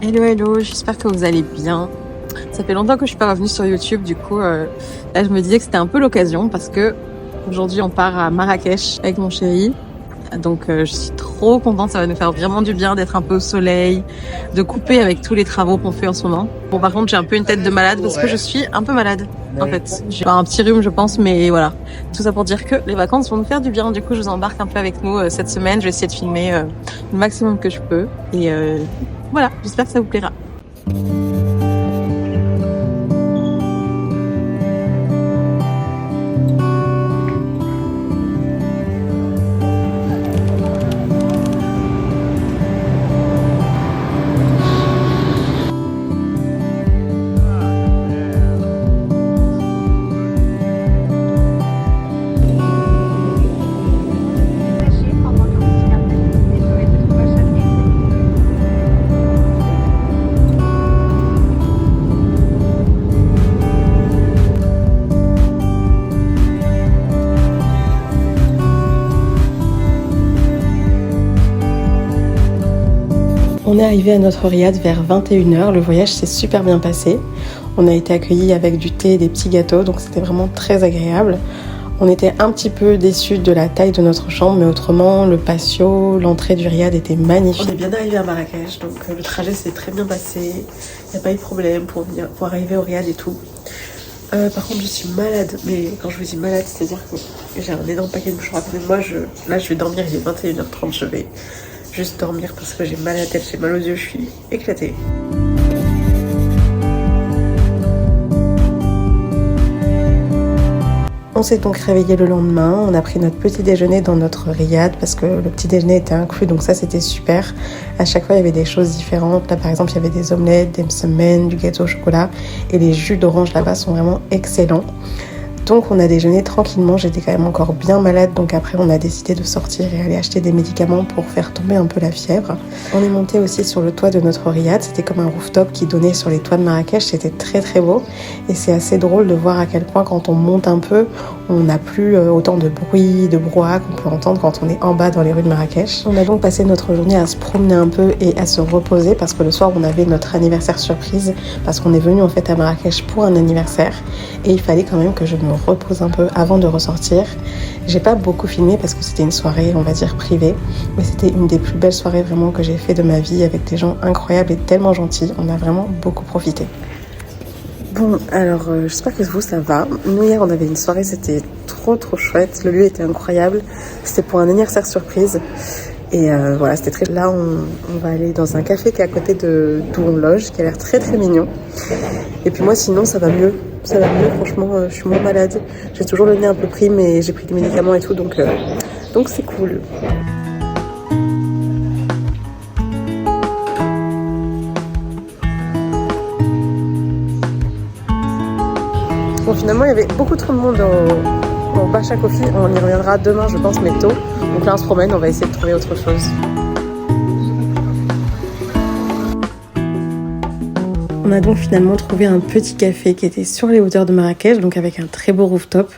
Hello hello, j'espère que vous allez bien. Ça fait longtemps que je suis pas revenue sur YouTube, du coup là je me disais que c'était un peu l'occasion parce que aujourd'hui on part à Marrakech avec mon chéri. Donc je suis trop contente, ça va nous faire vraiment du bien d'être un peu au soleil, de couper avec tous les travaux qu'on fait en ce moment. Bon par contre j'ai un peu une tête de malade parce que je suis un peu malade en fait. J'ai un petit rhume je pense, mais voilà. Tout ça pour dire que les vacances vont nous faire du bien. Du coup je vous embarque un peu avec nous cette semaine. Je vais essayer de filmer le maximum que je peux. Et voilà, j'espère que ça vous plaira. On est arrivé à notre riad vers 21h, le voyage s'est super bien passé. On a été accueillis avec du thé et des petits gâteaux, donc c'était vraiment très agréable. On était un petit peu déçus de la taille de notre chambre, mais autrement, le patio, l'entrée du riad était magnifique. On est bien arrivé à Marrakech, donc le trajet s'est très bien passé. Il n'y a pas eu de problème pour arriver au riad et tout. Par contre, je suis malade, mais quand je vous dis malade, c'est-à-dire que j'ai un énorme paquet de mouchoirs à côté de moi. Là, je vais dormir, il est 21h30, je vais juste dormir parce que j'ai mal à la tête, j'ai mal aux yeux, je suis éclatée. On s'est donc réveillé le lendemain, on a pris notre petit déjeuner dans notre riad parce que le petit déjeuner était inclus, donc ça c'était super. À chaque fois il y avait des choses différentes. Là par exemple il y avait des omelettes, des msemen, du gâteau au chocolat et les jus d'orange là-bas sont vraiment excellents. Donc on a déjeuné tranquillement, j'étais quand même encore bien malade, donc après on a décidé de sortir et aller acheter des médicaments pour faire tomber un peu la fièvre. On est monté aussi sur le toit de notre riad, c'était comme un rooftop qui donnait sur les toits de Marrakech, c'était très très beau. Et c'est assez drôle de voir à quel point quand on monte un peu, on n'a plus autant de bruit, de brouhaha qu'on peut entendre quand on est en bas dans les rues de Marrakech. On a donc passé notre journée à se promener un peu et à se reposer parce que le soir on avait notre anniversaire surprise, parce qu'on est venu en fait à Marrakech pour un anniversaire et il fallait quand même que je me repose un peu avant de ressortir. J'ai pas beaucoup filmé parce que c'était une soirée on va dire privée, mais c'était une des plus belles soirées vraiment que j'ai fait de ma vie avec des gens incroyables et tellement gentils, on a vraiment beaucoup profité. Bon alors j'espère que vous ça va. Nous hier on avait une soirée, c'était trop chouette, le lieu était incroyable, c'était pour un anniversaire surprise. Et voilà, c'était très... Là, on va aller dans un café qui est à côté d'où on loge, qui a l'air très mignon. Et puis moi, sinon, ça va mieux. Ça va mieux, franchement, je suis moins malade. J'ai toujours le nez un peu pris, mais j'ai pris des médicaments et tout, donc c'est cool. Bon, finalement, il y avait beaucoup trop de monde au Bacha Coffee. On y reviendra demain, je pense, mais tôt. Donc là, on se promène, on va essayer de trouver autre chose. On a donc finalement trouvé un petit café qui était sur les hauteurs de Marrakech, donc avec un très beau rooftop.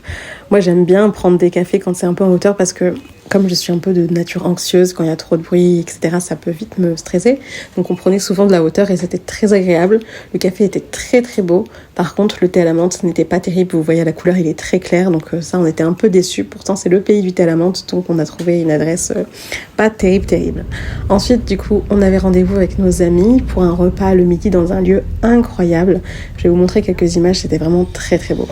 Moi, j'aime bien prendre des cafés quand c'est un peu en hauteur parce que comme je suis un peu de nature anxieuse, quand il y a trop de bruit, etc., ça peut vite me stresser. Donc on prenait souvent de la hauteur et c'était très agréable. Le café était très beau. Par contre, le thé à la menthe n'était pas terrible. Vous voyez, la couleur, il est très clair. Donc ça, on était un peu déçus. Pourtant, c'est le pays du thé à la menthe. Donc on a trouvé une adresse pas terrible. Ensuite, du coup, on avait rendez-vous avec nos amis pour un repas le midi dans un lieu incroyable. Je vais vous montrer quelques images. C'était vraiment très beau.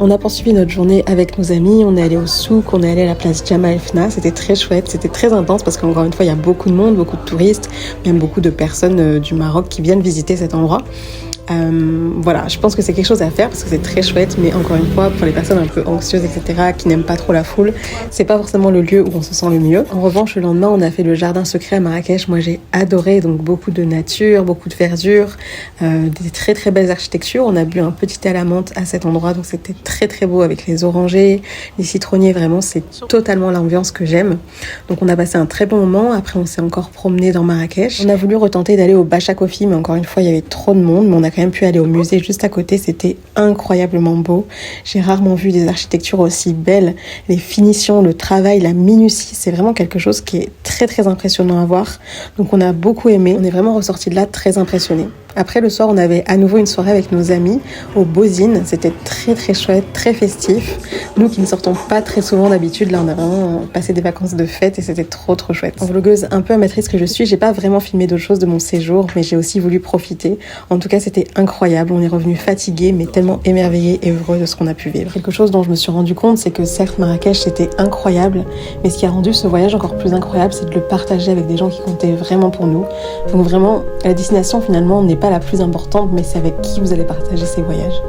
On a poursuivi notre journée avec nos amis, on est allé au souk, on est allé à la place Jemaa el Fna, c'était très chouette, c'était très intense parce qu'encore une fois il y a beaucoup de monde, beaucoup de touristes, même beaucoup de personnes du Maroc qui viennent visiter cet endroit. Voilà, je pense que c'est quelque chose à faire parce que c'est très chouette, mais encore une fois, pour les personnes un peu anxieuses, etc., qui n'aiment pas trop la foule, c'est pas forcément le lieu où on se sent le mieux. En revanche, le lendemain, on a fait le jardin secret à Marrakech. Moi, j'ai adoré, donc beaucoup de nature, beaucoup de verdure, des très très belles architectures. On a bu un petit thé à la menthe à cet endroit, donc c'était très très beau avec les orangers, les citronniers, vraiment, c'est totalement l'ambiance que j'aime. Donc on a passé un très bon moment. Après, on s'est encore promené dans Marrakech. On a voulu retenter d'aller au Bacha Coffee, mais encore une fois, il y avait trop de monde, mais on a quand même pu aller au musée juste à côté, c'était incroyablement beau. J'ai rarement vu des architectures aussi belles, les finitions, le travail, la minutie, c'est vraiment quelque chose qui est très très impressionnant à voir. Donc on a beaucoup aimé, on est vraiment ressorti de là très impressionnés. Après le soir, on avait à nouveau une soirée avec nos amis au Bozine. C'était très très chouette, très festif. Nous qui ne sortons pas très souvent d'habitude, là on a vraiment passé des vacances de fête et c'était trop trop chouette. En vlogueuse un peu amatrice que je suis, j'ai pas vraiment filmé d'autres choses de mon séjour, mais j'ai aussi voulu profiter. En tout cas, c'était incroyable. On est revenu fatigué, mais tellement émerveillé et heureux de ce qu'on a pu vivre. Quelque chose dont je me suis rendu compte, c'est que certes Marrakech c'était incroyable, mais ce qui a rendu ce voyage encore plus incroyable, c'est de le partager avec des gens qui comptaient vraiment pour nous. Donc vraiment, la destination finalement n'est pas la plus importante, mais c'est avec qui vous allez partager ces voyages.